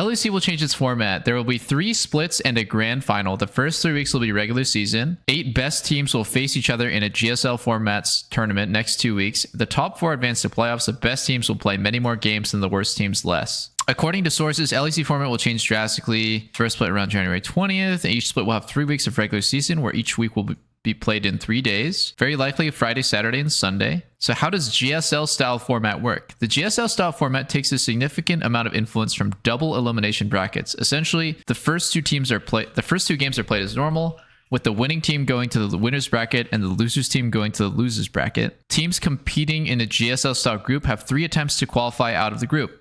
LEC will change its format. There will be 3 splits and a grand final. The first 3 weeks will be regular season. 8 best teams will face each other in a GSL formats tournament next 2 weeks. The top 4 advance to playoffs. The best teams will play many more games than the worst teams less. According to sources, LEC format will change drastically. First split around January 20th. Each split will have 3 weeks of regular season, where each week will be played in 3 days. Very likely Friday, Saturday, and Sunday. So how does GSL style format work? The GSL style format takes a significant amount of influence from double elimination brackets. Essentially, the first two games are played as normal, with the winning team going to the winner's bracket and the loser's team going to the loser's bracket. Teams competing in a GSL style group have 3 attempts to qualify out of the group.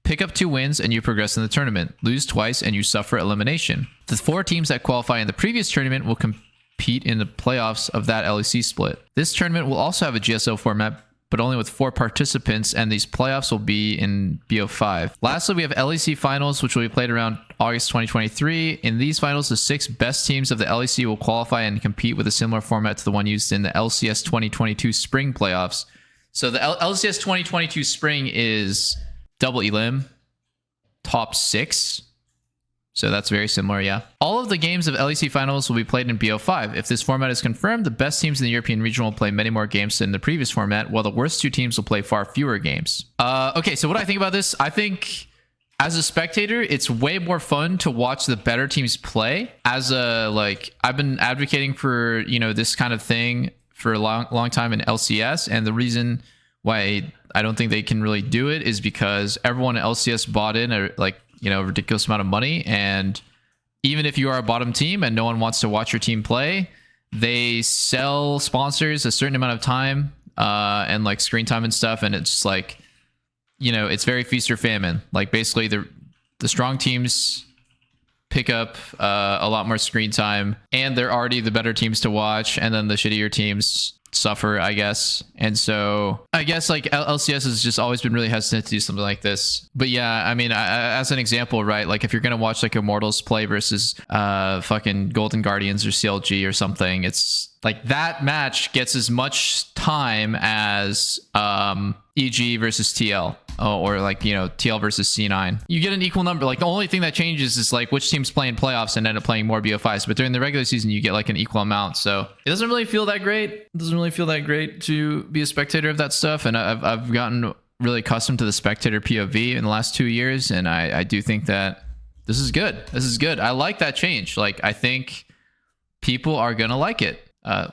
Pick up 2 wins and you progress in the tournament. Lose twice and you suffer elimination. The 4 teams that qualify in the previous tournament will compete in the playoffs of that LEC split. This tournament will also have a GSL format, but only with 4 participants, and these playoffs will be in BO5. Lastly, we have LEC finals, which will be played around August 2023. In these finals, the 6 best teams of the LEC will qualify and compete with a similar format to the one used in the LCS 2022 spring playoffs. So the LCS 2022 spring is double elim, top 6. So that's very similar, yeah. All of the games of LEC finals will be played in BO5. If this format is confirmed, the best teams in the European region will play many more games than the previous format, while the worst 2 teams will play far fewer games. Okay, so what I think about this, I think as a spectator, it's way more fun to watch the better teams play. As a, like, I've been advocating for, you know, this kind of thing for a long time in LCS, and the reason why I don't think they can really do it is because everyone in LCS bought in a, like, you know, ridiculous amount of money, and even if you are a bottom team and no one wants to watch your team play, they sell sponsors a certain amount of time and like screen time and stuff, and it's like, you know, it's very feast or famine. Like, basically the strong teams pick up a lot more screen time, and they're already the better teams to watch, and then the shittier teams suffer, I guess. And so I guess like LCS has just always been really hesitant to do something like this. But yeah, I mean, as an example, right, like if you're gonna watch like Immortals play versus fucking Golden Guardians or CLG or something, it's like that match gets as much time as EG versus TL. Or like, you know, TL versus C9. You get an equal number. Like, the only thing that changes is like which teams play in playoffs and end up playing more BO5s. But during the regular season, you get like an equal amount. So it doesn't really feel that great. It doesn't really feel that great to be a spectator of that stuff. And I've gotten really accustomed to the spectator POV in the last 2 years. And I do think that this is good. This is good. I like that change. Like, I think people are going to like it.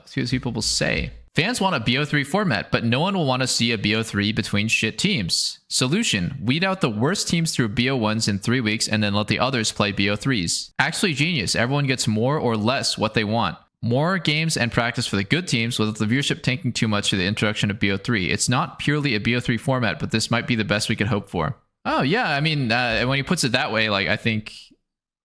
See what people will say. Fans want a BO3 format, but no one will want to see a BO3 between shit teams. Solution: weed out the worst teams through BO1s in 3 weeks and then let the others play BO3s. Actually genius. Everyone gets more or less what they want. More games and practice for the good teams without the viewership tanking too much to the introduction of BO3. It's not purely a BO3 format, but this might be the best we could hope for. Oh yeah, I mean, when he puts it that way, like, I think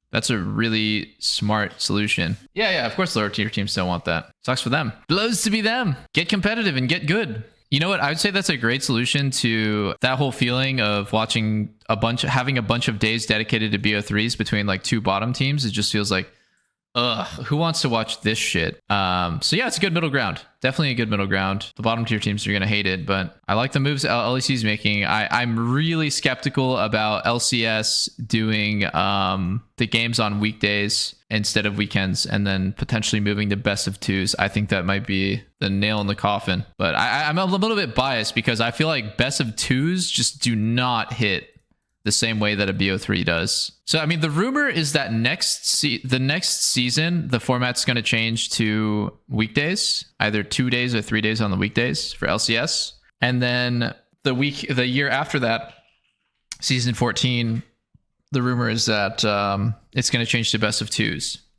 that's a really smart solution. Yeah, of course lower tier teams don't want that. Sucks for them. Blows to be them. Get competitive and get good. You know what? I would say that's a great solution to that whole feeling of watching having a bunch of days dedicated to BO3s between like 2 bottom teams. It just feels like, ugh, who wants to watch this shit? So yeah, it's a good middle ground. Definitely a good middle ground. The bottom tier teams are going to hate it, but I like the moves LEC is making. I'm really skeptical about LCS doing the games on weekdays instead of weekends, and then potentially moving to best of 2s. I think that might be the nail in the coffin. But I'm a little bit biased because I feel like best of 2s just do not hit the same way that a BO3 does. So, I mean, the rumor is that the next season, the format's going to change to weekdays, either 2 days or 3 days on the weekdays for LCS. And then the year after that, season 14, the rumor is that it's going to change to best of 2s.